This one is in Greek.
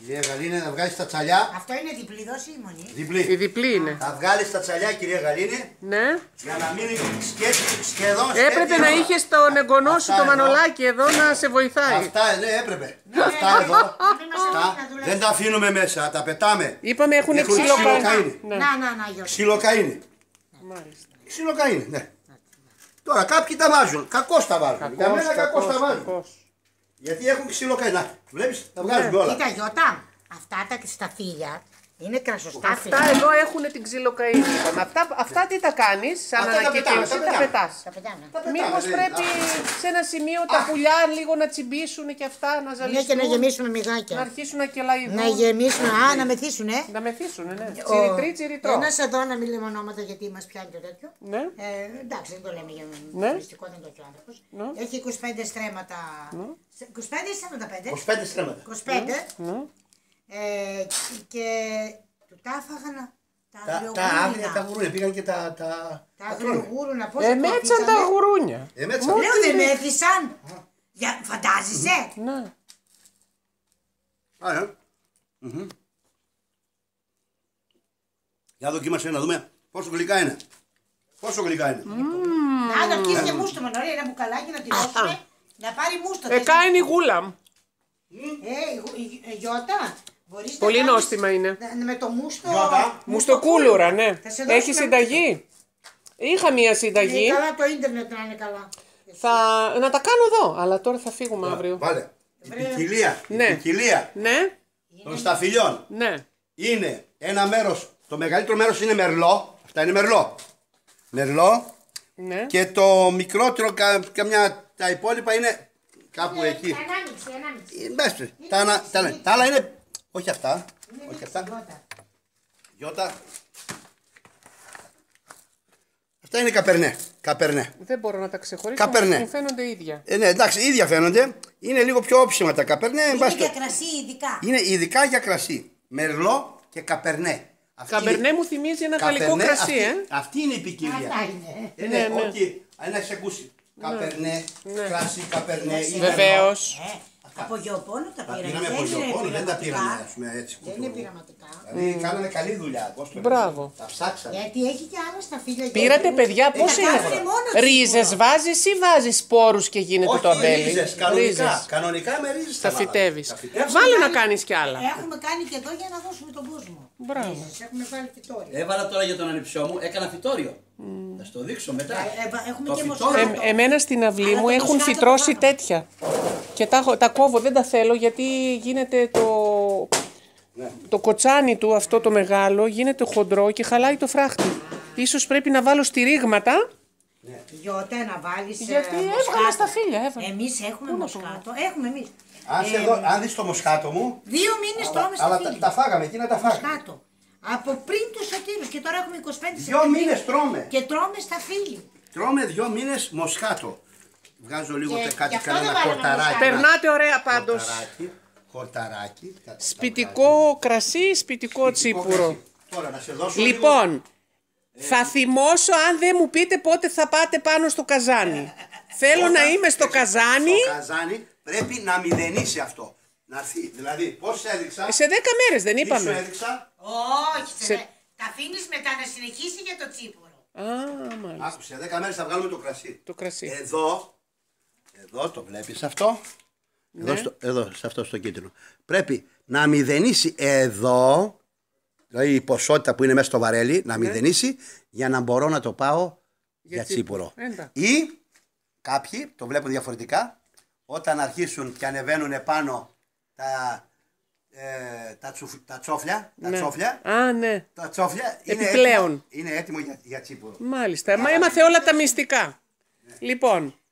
Κυρία Γαλήνη, να βγάλεις τα τσαλιά. Αυτό είναι διπλή δόση ή μονή? Διπλή. Η διπλή είναι. Θα βγάλεις τα τσαλιά, κυρία Γαλήνη, Ναι. για να μείνει σχεδόν. Έπρεπε να είχες τον εγγονό σου, το Μανολάκι εδώ να σε βοηθάει. Αυτά, ναι, έπρεπε. Αυτά εδώ. Αυτά δεν τα αφήνουμε μέσα, τα πετάμε. Είπαμε έχουν ξυλοκαΐνη. Ναι. Να, Γιώργο. Ξυλοκαΐνη. Μάλιστα. Ξυλοκαΐνη, ναι. Τώρα κάποιοι τα βάζουν. Κακώς τα βάζουν. Για μένα κακώς τα βάζουν. Γιατί έχουν ξυλοκαΐνη. Να, βλέπεις, τα βγάζουν όλα. Κοίτα Γιώτα, αυτά τα σταφύλια είναι κρασοστάφυλλα. Αυτά εδώ έχουν την ξυλοκαΐνη. Αυτά τι τα κάνεις, σαν Αυτά τα ανακύκλωση, πετάμε, τα πετάς. Τα πετάμε. Μήπως πρέπει σε ένα σημείο τα πουλιά λίγο να τσιμπήσουν και αυτά, να Ναι, ζαλιστούν, και να γεμίσουμε να μιγάκια. αρχίσουν να κελαϊδούν. Να γεμίσουμε, να μεθύσουνε. Να μεθύσουνε, ναι. Τσιριτρί, τσιριτρό. Ένας εδώ, να μην λέμε ονόματα γιατί μας πιάνει το τέτοιο. Ναι. Εντάξει, δεν το λέμε για Ναι. μυστικό, δεν το έχει ο άνθρωπος. Ναι. Έχει 25 στρέμματα. 25 ή 45? 25 στρέμματα. 25. Ναι. Και του τα έφαγαν Τα αγριογούρουνα. άγρια, τα γουρούνια, πήγαν και τα Τα αγριογούρουνα, πώς Μέτσαν τα γουρούνια. Εμέτσαν. Λέω δεν μέθησαν. Φαντάζεσαι. Ναι. Άρα. Για δοκίμασε να δούμε πόσο γλυκά είναι. Πόσο γλυκά είναι. Να πιεις και μούστο, μανωρία, ένα μπουκαλάκι να τη δώσουμε. Να πάρει μούστο. Κάνει η γούλα μου. Γιώτα, μπορείς Πολύ να κάνεις νόστιμα είναι. με το μούστο. Γιώτα. Μουστοκούλουρα, ναι. Θα σε δώσουμε Έχει συνταγή. Είχα μία συνταγή. Καλά το ίντερνετ να είναι καλά. Να τα κάνω εδώ, αλλά τώρα θα φύγουμε αύριο. Βάλε. Η ποικιλία. Η Ναι. ποικιλία Ναι, των σταφυλιών ναι. είναι ένα μέρος. Το μεγαλύτερο μέρος είναι μερλό. Αυτά είναι μερλό. Μερλό. Ναι. Και το μικρότερο, τα υπόλοιπα είναι κάπου εκεί. Ανάμιξη. Τα άλλα είναι. Όχι αυτά. Όχι αυτά. Γιώτα. Αυτά είναι καπερνέ. Καπερνέ. Δεν μπορώ να τα ξεχωρίσω. Καπερνέ. Μου φαίνονται ίδια. Ναι, εντάξει, ίδια φαίνονται. Είναι λίγο πιο όψιμα τα καπερνέ. Είναι για κρασί ειδικά. Είναι ειδικά για κρασί. Μερλό και καπερνέ. Καπερνέ μου θυμίζει ένα γαλλικό κρασί, αυτή είναι η ποικιλία. Αυτά είναι. Ναι. Όχι, αν έχει ακούσει. Καπερνέ, κρασί, καπερνέ. Βεβαίως. Από γεωπόνο τα Τα πήραμε. πήραμε από γεωπόνο, δεν τα πήραμε ας πούμε, έτσι. Δεν είναι πειραματικά. Δηλαδή κάναμε καλή δουλειά. Μπράβο. Τα ψάξαμε. Γιατί έχει και άλλα σταφύλια. Πήρατε παιδιά, πώς είναι. Ρίζες βάζεις ή βάζεις σπόρους και γίνεται το αμπέλι. Ρίζες, κανονικά. Κανονικά με ρίζες Τα φυτεύεις. Τα φυτεύεις. Βάλε να κάνεις κι άλλα. Έχουμε κάνει και εδώ για να δώσουμε τον κόσμο. Μπράβο. Ρίζες, έχουμε βάλει φυτόριο. Έβαλα τώρα για τον ανιψιό μου, έκανα φυτόριο. Θα στο δείξω μετά. Έχουμε Το και φυτόριο. μοσχάτο. Εμένα στην αυλή Αλλά μου το έχουν μοσχάτο φυτρώσει το πάνω. τέτοια. Και τα κόβω, δεν τα θέλω γιατί γίνεται το κοτσάνι του αυτό το μεγάλο, γίνεται χοντρό και χαλάει το φράχτη. Ίσως πρέπει να βάλω στηρίγματα. Γιώτα να βάλεις Γιατί έβγαλα μοσχάτο. στα φύλλα, έβαλα. Εμείς έχουμε μοσχάτο. Έχουμε εμείς. Αν δεις το μοσχάτο μου. 2 μήνες τρώμε στα Αλλά φύλλα. τα φάγαμε, εκείνα τα φάγαμε. Μοσχάτο. Από πριν τους σωτήρους και τώρα έχουμε 25 2 μήνες τρώμε. Και τρώμε στα φύλλα. Τρώμε 2 μήνες μοσχάτο. Βγάζω λίγο Και κάτι, γι' αυτό κανένα δεν βάλαμε χορταράκι. μοσχάτο. Περνάτε ωραία πάντως. Χορταράκι. Σπιτικό κρασί, σπιτικό τσίπουρο. Τώρα να σε δώσω Λοιπόν, θα θυμώσω αν δεν μου πείτε πότε θα πάτε πάνω στο καζάνι. Θέλω να είμαι στο καζάνι. Στο καζάνι πρέπει να μηδενίσει αυτό. Να έρθει. Δηλαδή, πώς έδειξα. Σε 10 μέρες δεν Τι σου είπαμε. έδειξα. Όχι, τα αφήνεις μετά να συνεχίσει για το τσίπουρο. Α, μάλιστα. Άκουσε, 10 μέρες θα βγάλουμε το κρασί. Το κρασί. Εδώ το βλέπεις αυτό. Ναι. Εδώ, σε αυτό στο κίτρινο. Πρέπει να μηδενίσει εδώ, δηλαδή η ποσότητα που είναι μέσα στο βαρέλι, να μηδενίσει για να μπορώ να το πάω για τσίπουρο. Ή κάποιοι το βλέπουν διαφορετικά, όταν αρχίσουν και ανεβαίνουν πάνω τα τσόφλια, Α, ναι. τα τσόφλια Επιπλέον. είναι έτοιμο για τσίπουρο. Μάλιστα. Μα έμαθε όλα τα μυστικά. Λοιπόν,